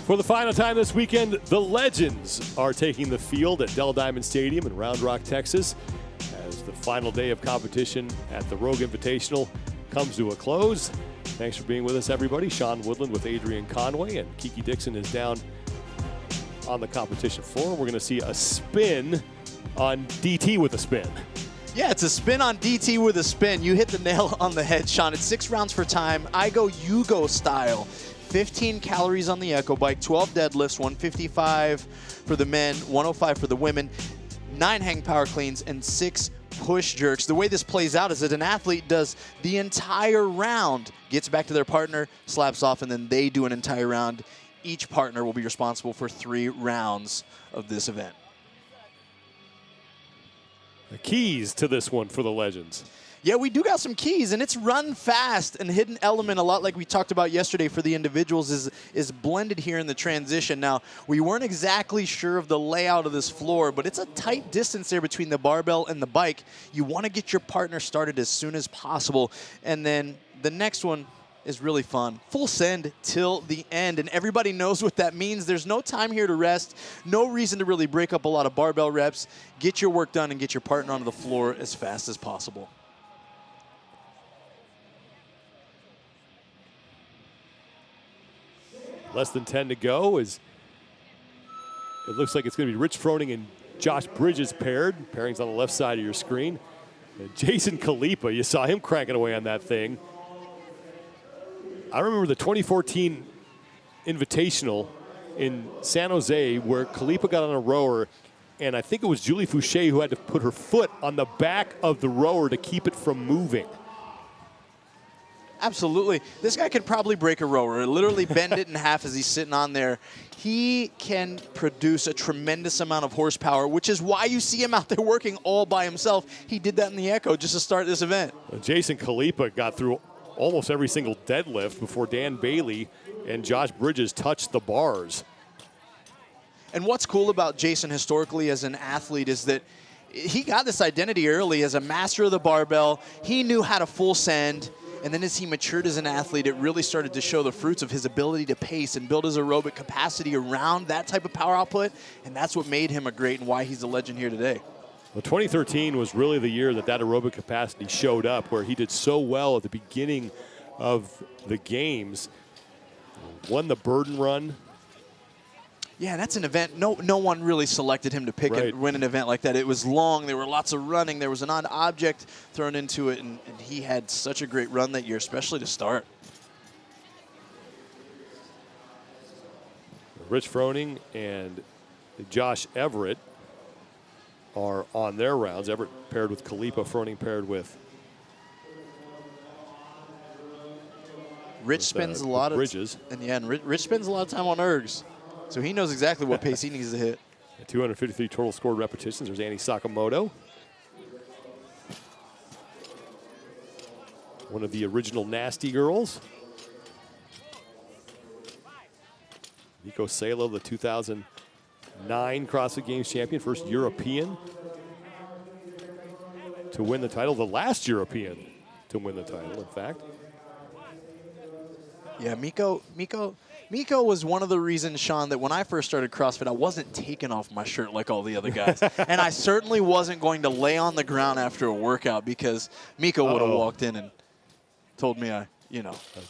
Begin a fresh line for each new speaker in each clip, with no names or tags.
For the final time this weekend, the Legends are taking the field at Dell Diamond Stadium in Round Rock, Texas, as the final day of competition at the Rogue Invitational comes to a close. Thanks for being with us, everybody. Sean Woodland with Adrian Conway, and Kiki Dixon is down on the competition floor. We're going to see a spin on DT with a spin.
Yeah, it's a spin on DT with a spin. You hit the nail on the head, Sean. It's 6 rounds for time. I go, you go style. 15 calories on the Echo Bike, 12 deadlifts, 155 for the men, 105 for the women, 9 hang power cleans, and 6 push jerks. The way this plays out is that an athlete does the entire round, gets back to their partner, slaps off, and then they do an entire round. Each partner will be responsible for 3 rounds of this event.
The keys to this one for the Legends.
Yeah, we do got some keys, and it's run fast. And hidden element, a lot like we talked about yesterday for the individuals, is blended here in the transition. Now, we weren't exactly sure of the layout of this floor, but it's a tight distance there between the barbell and the bike. You want to get your partner started as soon as possible. And then the next one is really fun. Full send till the end, and everybody knows what that means. There's no time here to rest, no reason to really break up a lot of barbell reps. Get your work done and get your partner onto the floor as fast as possible.
Less than 10 to go. It looks like it's going to be Rich Froning and Josh Bridges paired. Pairing's on the left side of your screen. And Jason Khalipa, you saw him cranking away on that thing. I remember the 2014 Invitational in San Jose where Khalipa got on a rower, and I think it was Julie Fouché who had to put her foot on the back of the rower to keep it from moving.
Absolutely. This guy could probably break a rower, literally bend it in half as he's sitting on there. He can produce a tremendous amount of horsepower, which is why you see him out there working all by himself. He did that in the Echo just to start this event.
Jason Khalipa got through almost every single deadlift before Dan Bailey and Josh Bridges touched the bars.
And what's cool about Jason historically as an athlete is that he got this identity early as a master of the barbell. He knew how to full send. And then as he matured as an athlete, it really started to show the fruits of his ability to pace and build his aerobic capacity around that type of power output. And that's what made him a great and why he's a legend here today.
Well, 2013 was really the year that aerobic capacity showed up, where he did so well at the beginning of the games. Won the burden run.
Yeah, that's an event. No one really selected him to pick and win an event like that. It was long. There were lots of running. There was an odd object thrown into it, and he had such a great run that year, especially to start.
Rich Froning and Josh Everett are on their rounds. Everett paired with Khalipa, Froning paired with
Rich spends a lot of
Bridges.
And Rich spends a lot of time on ergs. So he knows exactly what pace he needs to hit.
253 total scored repetitions. There's Annie Sakamoto. One of the original Nasty Girls. Nico Salo, the 2009 CrossFit Games champion, first European to win the title, the last European to win the title, in fact.
Yeah, Miko was one of the reasons, Sean, that when I first started CrossFit, I wasn't taking off my shirt like all the other guys. And I certainly wasn't going to lay on the ground after a workout because Miko would have walked in and told me I,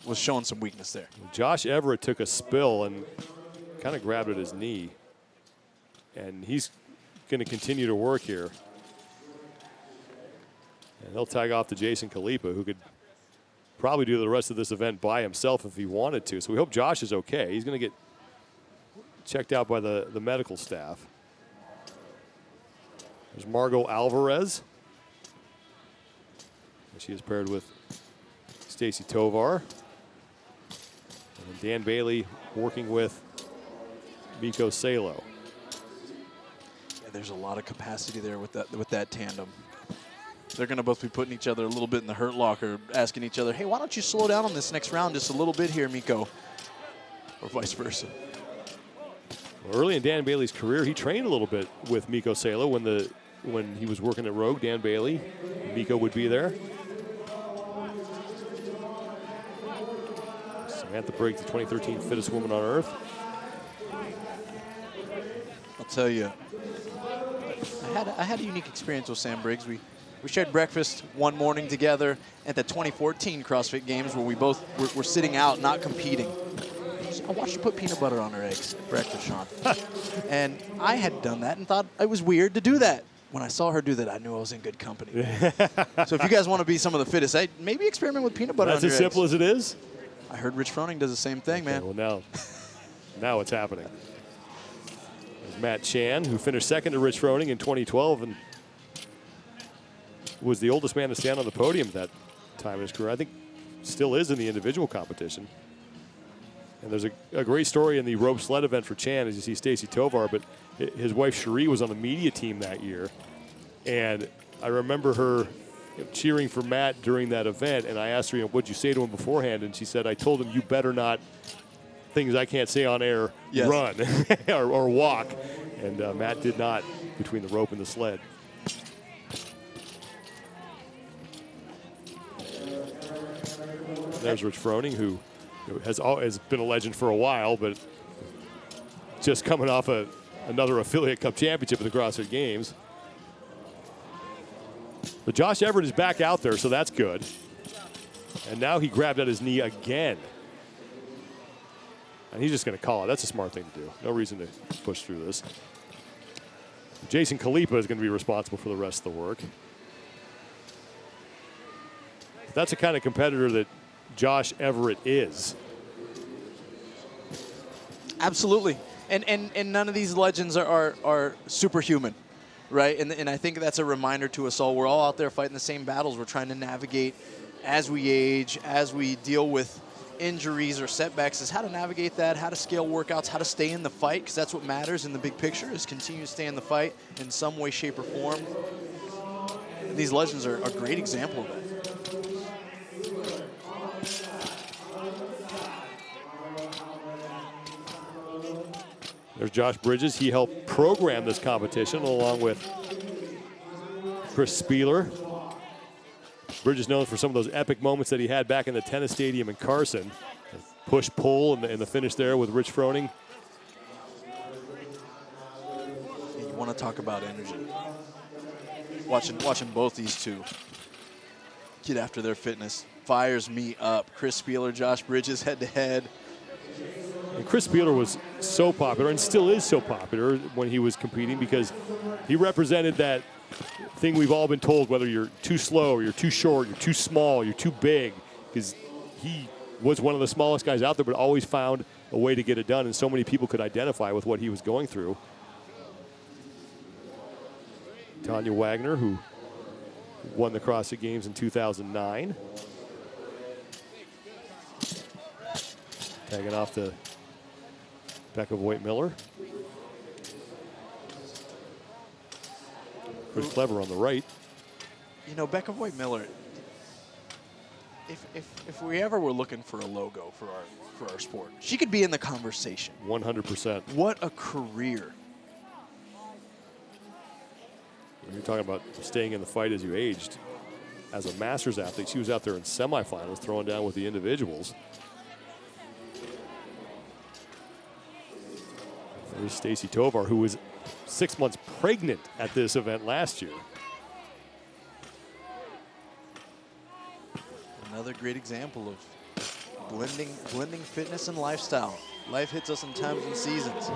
was showing some weakness there.
Josh Everett took a spill and kind of grabbed at his knee. And he's going to continue to work here. And he'll tag off to Jason Khalipa, who could probably do the rest of this event by himself if he wanted to. So we hope Josh is okay. He's going to get checked out by the medical staff. There's Margot Alvarez. She is paired with Stacy Tovar. And then Dan Bailey working with Miko Salo.
Yeah, there's a lot of capacity there with that tandem. They're going to both be putting each other a little bit in the hurt locker, asking each other, hey, why don't you slow down on this next round just a little bit here, Miko? Or vice versa.
Well, early in Dan Bailey's career, he trained a little bit with Miko Salo when he was working at Rogue. Dan Bailey, Miko would be there. Samantha Briggs, the 2013 fittest woman on earth.
tell you, I had a unique experience with Sam Briggs. We shared breakfast one morning together at the 2014 CrossFit Games where we both were sitting out, not competing. I watched her put peanut butter on her eggs at breakfast, Sean. And I had done that and thought it was weird to do that. When I saw her do that, I knew I was in good company. So if you guys want to be some of the fittest, maybe experiment with peanut butter on your eggs.
That's as simple as it is?
I heard Rich Froning does the same thing, man.
Well, now it's happening. There's Matt Chan, who finished second to Rich Froning in 2012 and was the oldest man to stand on the podium at that time in his career. I think still is in the individual competition. And there's a great story in the rope sled event for Chan, as you see Stacy Tovar, but his wife Cherie was on the media team that year. And I remember her cheering for Matt during that event, and I asked her, what'd you say to him beforehand? And she said, I told him, you better not, things I can't say on air, run or walk. And Matt did not between the rope and the sled. There's Rich Froning, who has been a legend for a while, but just coming off another Affiliate Cup championship at the CrossFit Games. But Josh Everett is back out there, so that's good. And now he grabbed at his knee again. And he's just going to call it. That's a smart thing to do. No reason to push through this. Jason Kalipa is going to be responsible for the rest of the work. That's the kind of competitor that Josh Everett is.
Absolutely. And none of these legends are superhuman, right? And I think that's a reminder to us all. We're all out there fighting the same battles. We're trying to navigate as we age, as we deal with injuries or setbacks, is how to navigate that, how to scale workouts, how to stay in the fight, because that's what matters in the big picture, is continue to stay in the fight in some way, shape, or form. And these legends are a great example of that.
There's Josh Bridges. He helped program this competition along with Chris Spieler. Bridges known for some of those epic moments that he had back in the tennis stadium in Carson. Push-pull in the finish there with Rich Froning.
You want to talk about energy. Watching both these two get after their fitness fires me up. Chris Spieler, Josh Bridges head-to-head.
And Chris Spieler was so popular and still is so popular when he was competing because he represented that thing we've all been told, whether you're too slow or you're too short, you're too small, you're too big, because he was one of the smallest guys out there but always found a way to get it done, and so many people could identify with what he was going through. Tanya Wagner, who won the CrossFit Games in 2009. Tagging off the Becca Voigt-Miller. Chris Clever on the right.
You know, Becca Voigt-Miller, if we ever were looking for a logo for our sport, she could be in the conversation.
100%.
What a career.
You're talking about staying in the fight as you aged. As a Masters athlete, she was out there in semifinals throwing down with the individuals. There's Stacy Tovar, who was 6 months pregnant at this event last year.
Another great example of blending fitness and lifestyle. Life hits us in times and seasons.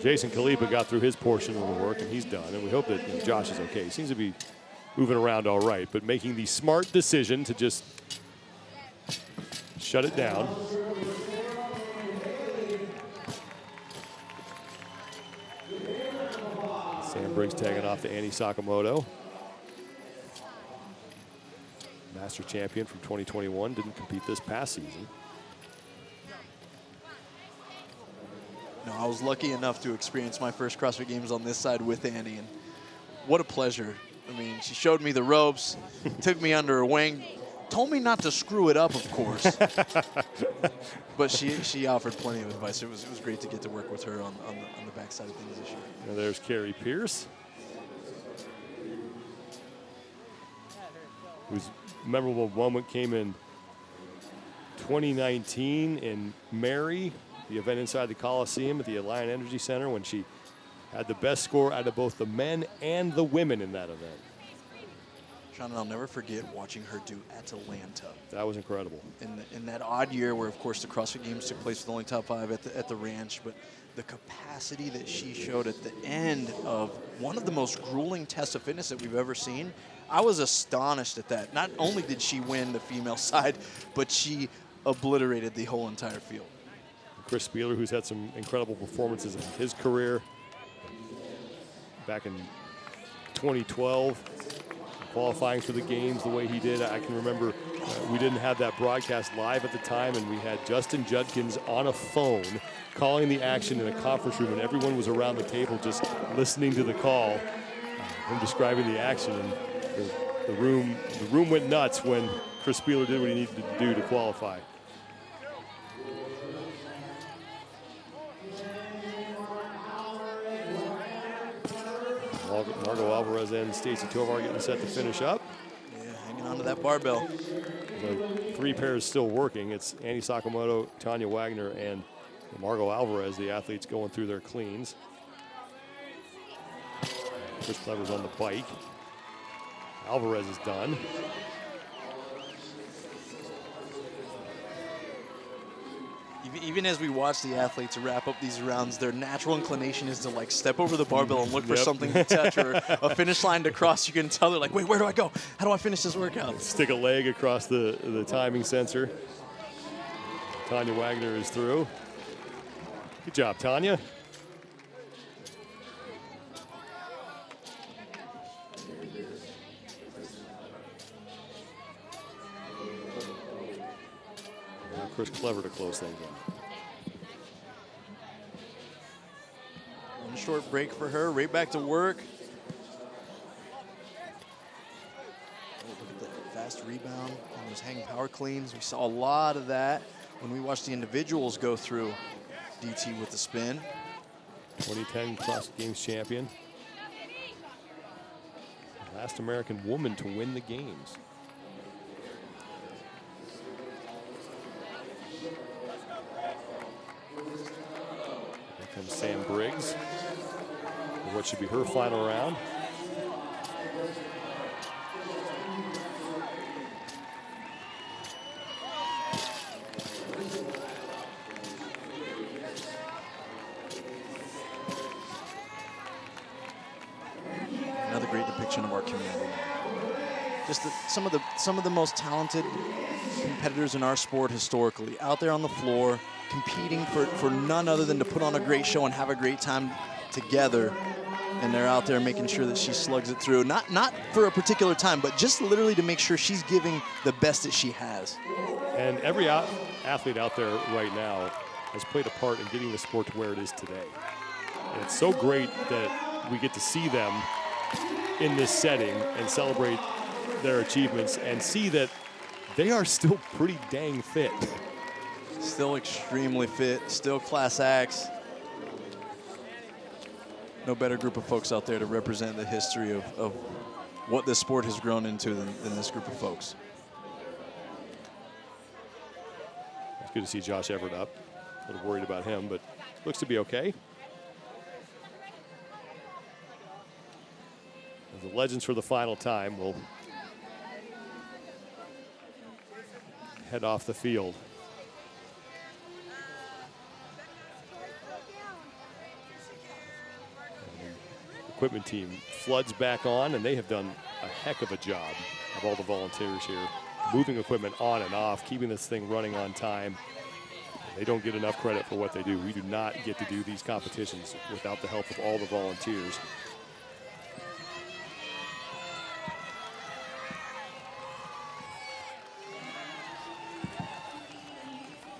Jason Kalipa got through his portion of the work, and he's done. And we hope that Josh is okay. He seems to be moving around all right, but making the smart decision to just shut it down. Sam Briggs tagging off to Annie Sakamoto. Master champion from 2021, didn't compete this past season.
No, I was lucky enough to experience my first CrossFit Games on this side with Annie, and what a pleasure. I mean, she showed me the ropes, took me under her wing, told me not to screw it up, of course. But she offered plenty of advice. It was great to get to work with her on the backside of things this year.
And there's Carrie Pierce, whose memorable moment came in 2019 in Mary, the event inside the Coliseum at the Alliant Energy Center, when she had the best score out of both the men and the women in that event.
Sean, and I'll never forget watching her do Atlanta.
That was incredible.
In that odd year where, of course, the CrossFit Games took place with only top 5 at the ranch, but the capacity that she showed at the end of one of the most grueling tests of fitness that we've ever seen, I was astonished at that. Not only did she win the female side, but she obliterated the whole entire field.
Chris Spieler, who's had some incredible performances in his career, back in 2012, qualifying for the games the way he did. I can remember we didn't have that broadcast live at the time, and we had Justin Judkins on a phone calling the action in a conference room, and everyone was around the table just listening to the call and describing the action. And the room went nuts when Chris Spieler did what he needed to do to qualify. Margot Alvarez and Stacy Tovar getting set to finish up.
Yeah, hanging onto that barbell.
The 3 pairs still working. It's Annie Sakamoto, Tanya Wagner, and Margot Alvarez, the athletes going through their cleans. Chris Clever's on the bike. Alvarez is done.
Even as we watch the athletes wrap up these rounds, their natural inclination is to like step over the barbell and look for something to touch or a finish line to cross. You can tell they're like, wait, where do I go? How do I finish this workout?
Stick a leg across the timing sensor. Tanya Wagner is through. Good job, Tanya. Chris Clever to close things up.
One short break for her, right back to work. Oh, look at the fast rebound on those hang power cleans. We saw a lot of that when we watched the individuals go through DT with the spin.
2010 CrossFit Games champion. Last American woman to win the games. Comes Sam Briggs in what should be her final round.
Another great depiction of our community. Just some of the most talented competitors in our sport historically out there on the floor, competing for none other than to put on a great show and have a great time together. And they're out there making sure that she slugs it through. Not for a particular time, but just literally to make sure she's giving the best that she has.
And every athlete out there right now has played a part in getting the sport to where it is today. And it's so great that we get to see them in this setting and celebrate their achievements and see that they are still pretty dang fit.
Still extremely fit, still class acts. No better group of folks out there to represent the history of what this sport has grown into than this group of folks.
It's good to see Josh Everett up. A little worried about him, but looks to be okay. As the Legends for the final time will head off the field. Equipment team floods back on, and they have done a heck of a job of all the volunteers here, moving equipment on and off, keeping this thing running on time. They don't get enough credit for what they do. We do not get to do these competitions without the help of all the volunteers.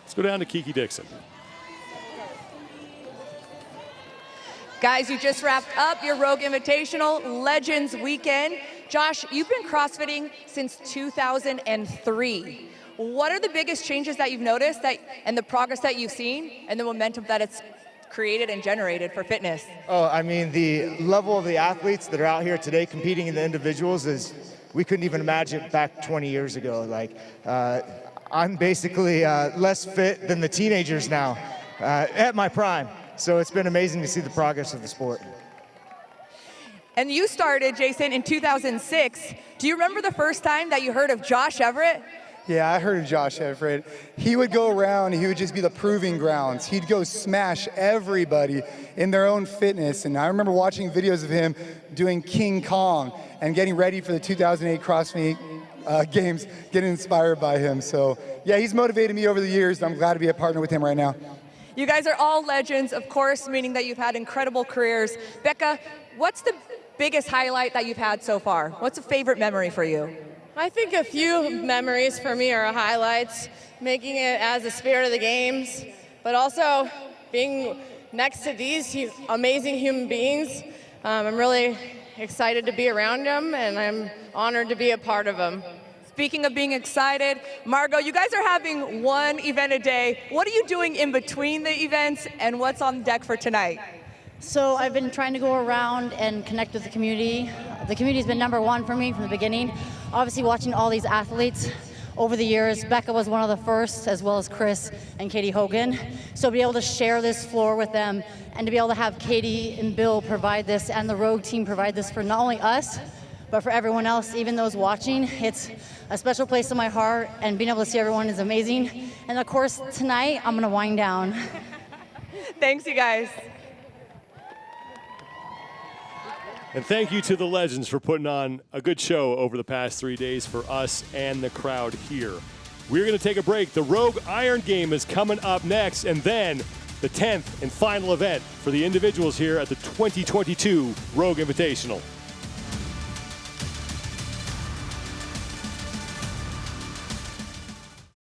Let's go down to Kiki Dixon.
Guys, you just wrapped up your Rogue Invitational Legends weekend. Josh, you've been CrossFitting since 2003. What are the biggest changes that you've noticed and the progress that you've seen and the momentum that it's created and generated for fitness?
Oh, I mean, the level of the athletes that are out here today competing in the individuals is, we couldn't even imagine back 20 years ago. Like, I'm basically less fit than the teenagers now at my prime. So it's been amazing to see the progress of the sport.
And you started, Jason, in 2006. Do you remember the first time that you heard of Josh Everett?
Yeah, I heard of Josh Everett. He would go around and he would just be the proving grounds. He'd go smash everybody in their own fitness. And I remember watching videos of him doing King Kong and getting ready for the 2008 CrossFit Games, getting inspired by him. So yeah, he's motivated me over the years. I'm glad to be a partner with him right now.
You guys are all legends, of course, meaning that you've had incredible careers. Becca, what's the biggest highlight that you've had so far? What's a favorite memory for you?
I think a few memories for me are highlights, making it as a spirit of the games, but also being next to these amazing human beings. I'm really excited to be around them, and I'm honored to be a part of them.
Speaking of being excited, Margot, you guys are having one event a day. What are you doing in between the events, and what's on deck for tonight?
So I've been trying to go around and connect with the community. The community's been number one for me from the beginning. Obviously watching all these athletes over the years, Becca was one of the first, as well as Chris and Katie Hogan. So to be able to share this floor with them and to be able to have Katie and Bill provide this and the Rogue team provide this for not only us, but for everyone else, even those watching, it's a special place in my heart, and being able to see everyone is amazing. And of course, tonight, I'm gonna wind down.
Thanks, you guys.
And thank you to the Legends for putting on a good show over the past 3 days for us and the crowd here. We're going to take a break. The Rogue Iron Game is coming up next, and then the 10th and final event for the individuals here at the 2022 Rogue Invitational.